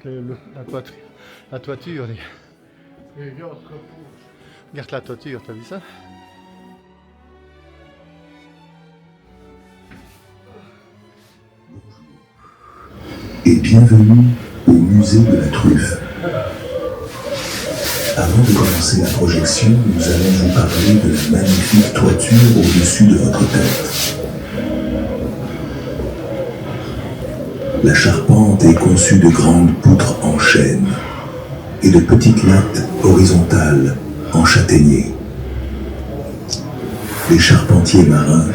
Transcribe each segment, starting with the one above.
la toiture. Les gens se reposent. Regarde la toiture, t'as vu ça? Et bienvenue au musée de la truffe. Avant de commencer la projection, nous allons vous parler de la magnifique toiture au-dessus de votre tête. La charpente est conçue de grandes poutres en chêne et de petites lattes horizontales en châtaignier. Les charpentiers marins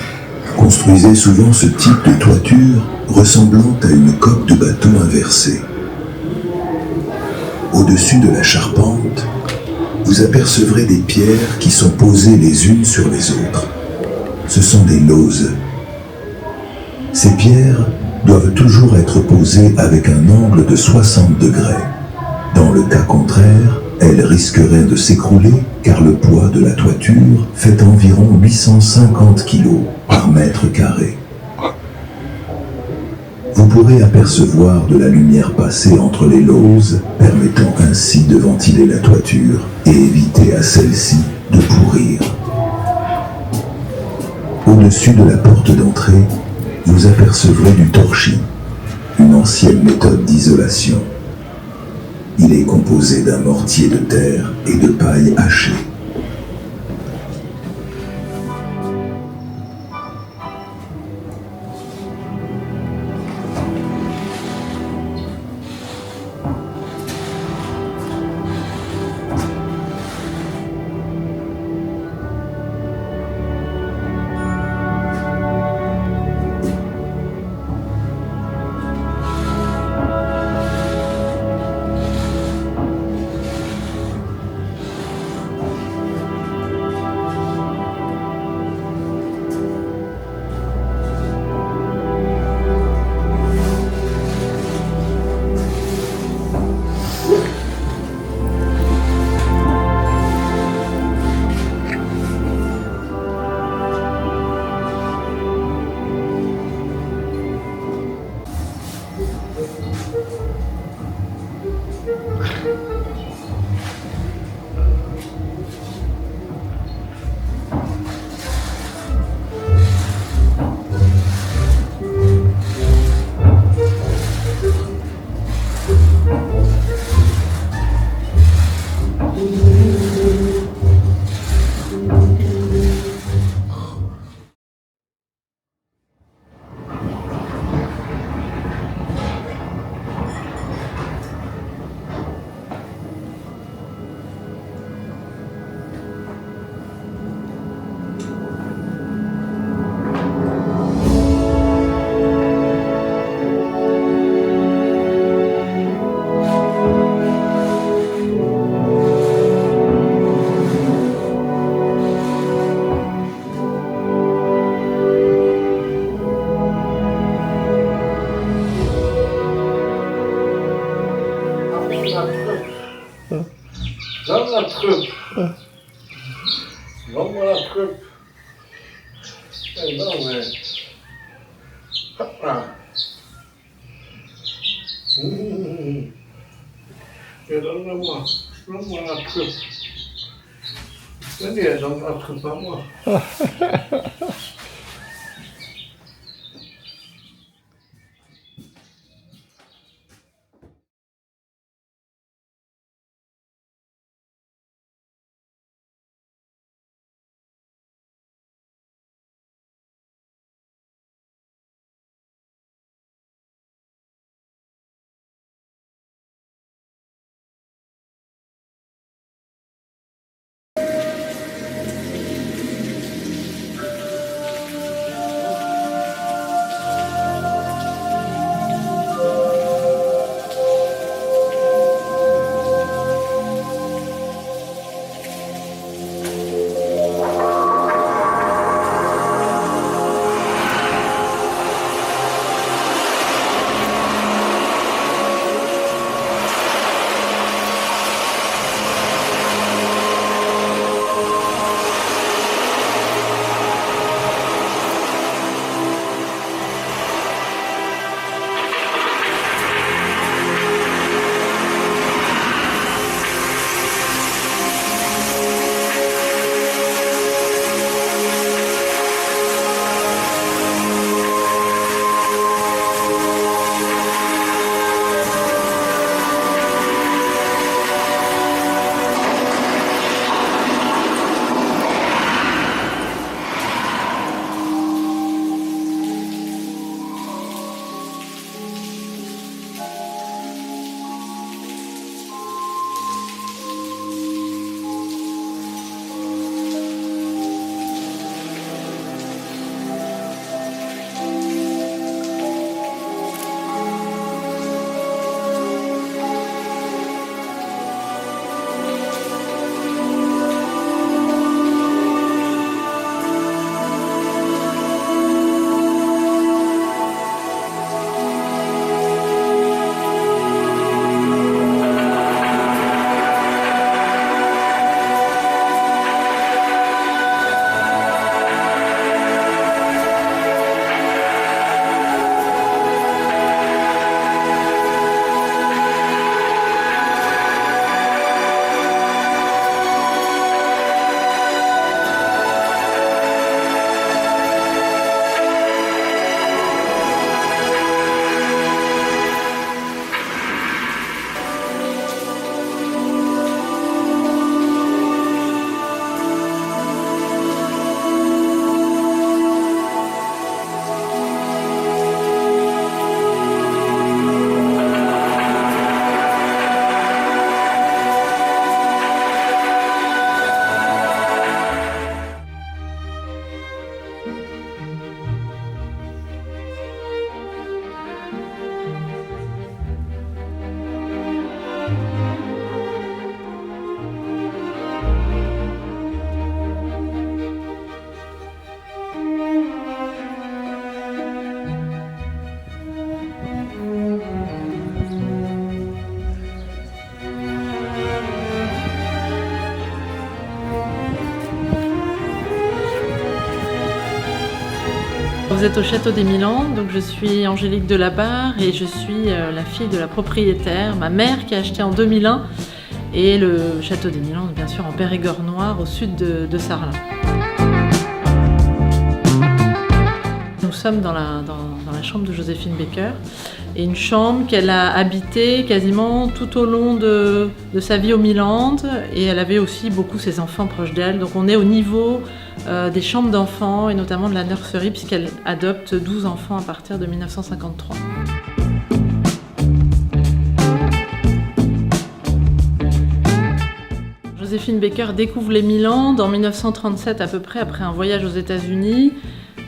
construisaient souvent ce type de toiture ressemblant à une coque de bateau inversée. Au-dessus de la charpente, vous apercevrez des pierres qui sont posées les unes sur les autres. Ce sont des lauses. Ces pierres doivent toujours être posées avec un angle de 60 degrés. Dans le cas contraire, elles risqueraient de s'écrouler car le poids de la toiture fait environ 850 kg par mètre carré. Vous pourrez apercevoir de la lumière passer entre les lauses, permettant ainsi de ventiler la toiture et éviter à celle-ci de pourrir. Au-dessus de la porte d'entrée, vous apercevrez du torchis, une ancienne méthode d'isolation. Il est composé d'un mortier de terre et de paille hachée. Dans la truffe. Donne-moi la truffe. Eh non, mais... Ah. Et donne-moi la truffe. Venez, donne la truffe à moi. vous êtes au Château des Milandes, donc je suis Angélique Delabarre et je suis la fille de la propriétaire, ma mère qui a acheté en 2001, et le Château des Milandes, bien sûr, en Périgord-Noir, au sud de Sarlat. Nous sommes dans la chambre de Joséphine Baker, et une chambre qu'elle a habitée quasiment tout au long de sa vie aux Milandes, et elle avait aussi beaucoup ses enfants proches d'elle. Donc on est au niveau des chambres d'enfants, et notamment de la nurserie, puisqu'elle adopte 12 enfants à partir de 1953. Joséphine Baker découvre les Milandes en 1937 à peu près, après un voyage aux États-Unis.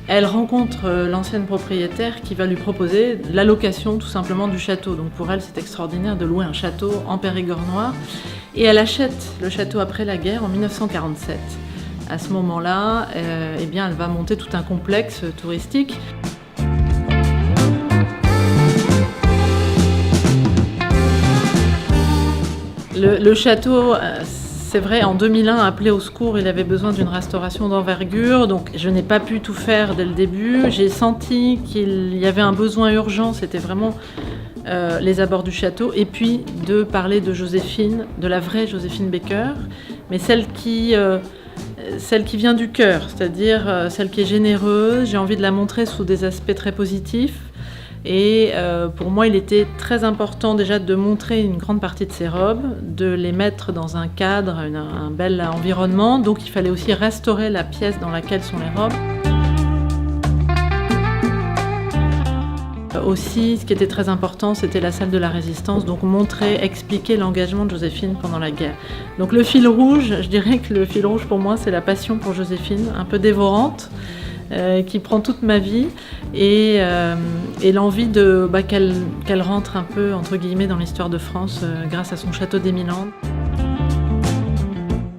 Elle rencontre l'ancienne propriétaire qui va lui proposer la location tout simplement du château. Donc pour elle, c'est extraordinaire de louer un château en Périgord-Noir. Et elle achète le château après la guerre en 1947. À ce moment-là, eh bien, elle va monter tout un complexe touristique. Le château, c'est vrai, en 2001, appelé au secours, il avait besoin d'une restauration d'envergure, donc je n'ai pas pu tout faire dès le début. J'ai senti qu'il y avait un besoin urgent, c'était vraiment les abords du château, et puis de parler de Joséphine, de la vraie Joséphine Baker, mais celle qui vient du cœur, c'est-à-dire celle qui est généreuse. J'ai envie de la montrer sous des aspects très positifs. Et pour moi, il était très important déjà de montrer une grande partie de ses robes, de les mettre dans un cadre, un bel environnement. Donc il fallait aussi restaurer la pièce dans laquelle sont les robes. Aussi, ce qui était très important, c'était la salle de la Résistance, donc montrer, expliquer l'engagement de Joséphine pendant la guerre. Donc le fil rouge, je dirais que le fil rouge pour moi, c'est la passion pour Joséphine, un peu dévorante, qui prend toute ma vie, et l'envie qu'elle rentre un peu, entre guillemets, dans l'histoire de France grâce à son château des Milandes.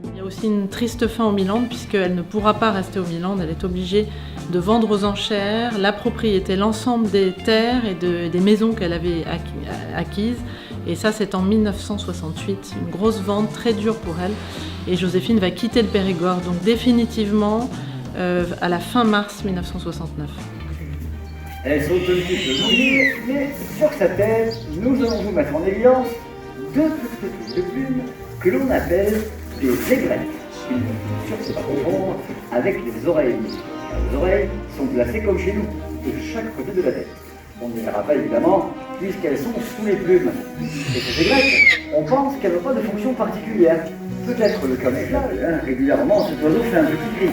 Il y a aussi une triste fin aux Milandes, puisqu'elle ne pourra pas rester aux Milandes, elle est obligée de vendre aux enchères la propriété, l'ensemble des terres et des maisons qu'elle avait acquises. Et ça, c'est en 1968, une grosse vente très dure pour elle. Et Joséphine va quitter le Périgord, donc définitivement, à la fin mars 1969. Elles sont un petit peu mouillées, mais sur sa tête, nous allons vous mettre en évidence deux petites touches de plumes que l'on appelle des aigrettes. Il ne faut surtout pas confondre avec les oreilles. Les oreilles sont placées comme chez nous, de chaque côté de la tête. On ne les verra pas évidemment, puisqu'elles sont sous les plumes. Et ces aigrettes, on pense qu'elles n'ont pas de fonction particulière. Peut-être le camouflage, régulièrement cet oiseau fait un petit cri,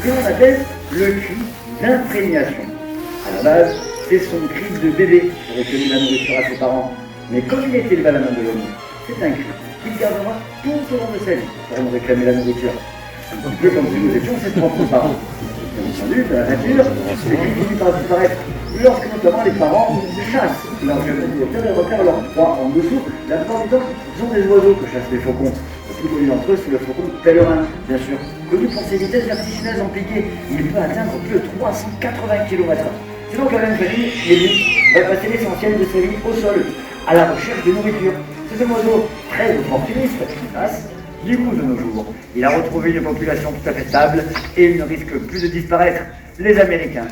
que l'on appelle le cri d'imprégnation. À la base, c'est son cri de bébé pour retenir la nourriture à ses parents. Mais comme il est élevé à la main de l'homme, c'est un cri qu'il gardera tout au long de sa vie pour nous réclamer la nourriture. Un petit peu comme si nous étions ses propres parents. Bien entendu, dans la nature, ces cris finissent par disparaître lorsque notamment les parents chassent leurs jeunes et repèrent leur proie en dessous. La plupart du temps, ce sont des oiseaux que chassent les faucons. Le plus connu d'entre eux, c'est le faucon pèlerin, bien sûr. Connu pour ses vitesses vertigineuses en piqué, il peut atteindre plus de 380 km/h. C'est donc la même famille qui, lui, va passer l'essentiel de sa vie au sol, à la recherche de nourriture. C'est un oiseau très opportuniste, efficace, du coup de nos jours. Il a retrouvé une population tout à fait stable et il ne risque plus de disparaître. Les Américains.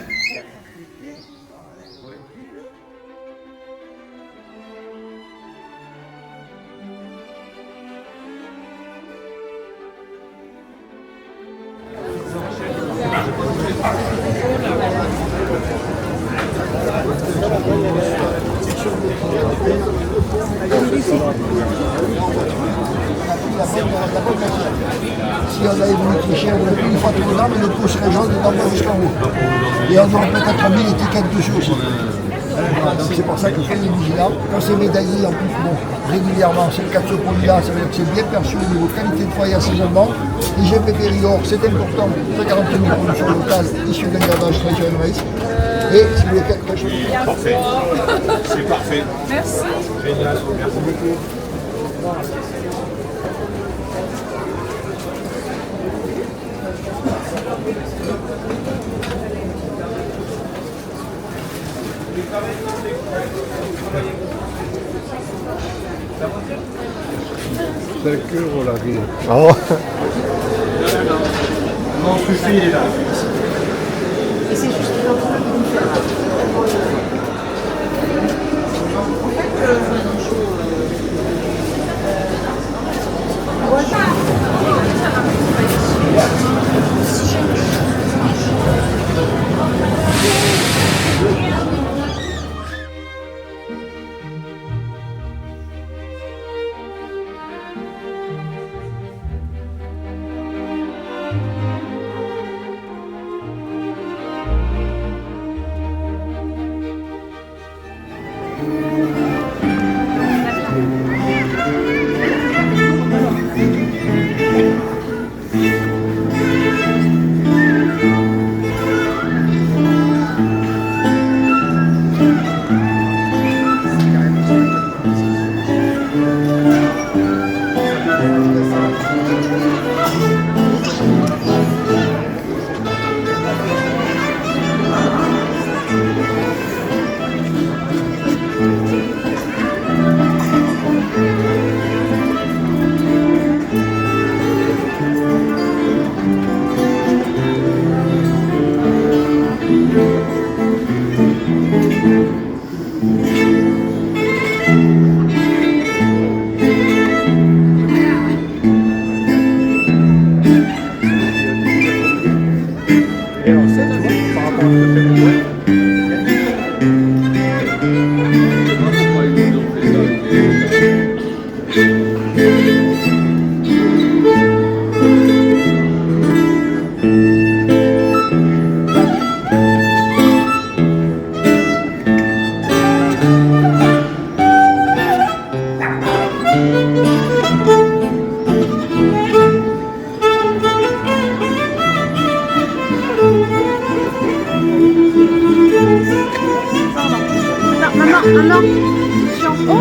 Si on avait voulu tricher, on aurait pu une fois tout le temps, mais le pot serait jaune et d'envoyer jusqu'en haut. Et on aurait peut-être mis l'étiquette dessus aussi. Voilà, donc c'est pour ça qu'il faut être vigilant. Quand c'est médaillé, en plus, bon, régulièrement, c'est le cas de ce produit-là, ça veut dire que c'est bien perçu au niveau qualité de foyer assaisonnement. IGP Périgord, c'est important, pour garantir une production locale issue d'un gardage traditionnel maïs. Et si vous voulez quelque chose. Parfait. C'est parfait. Merci. Génial. Merci beaucoup. C'est que la vie. Oh. Et c'est juste Ah non, chiant. Oh.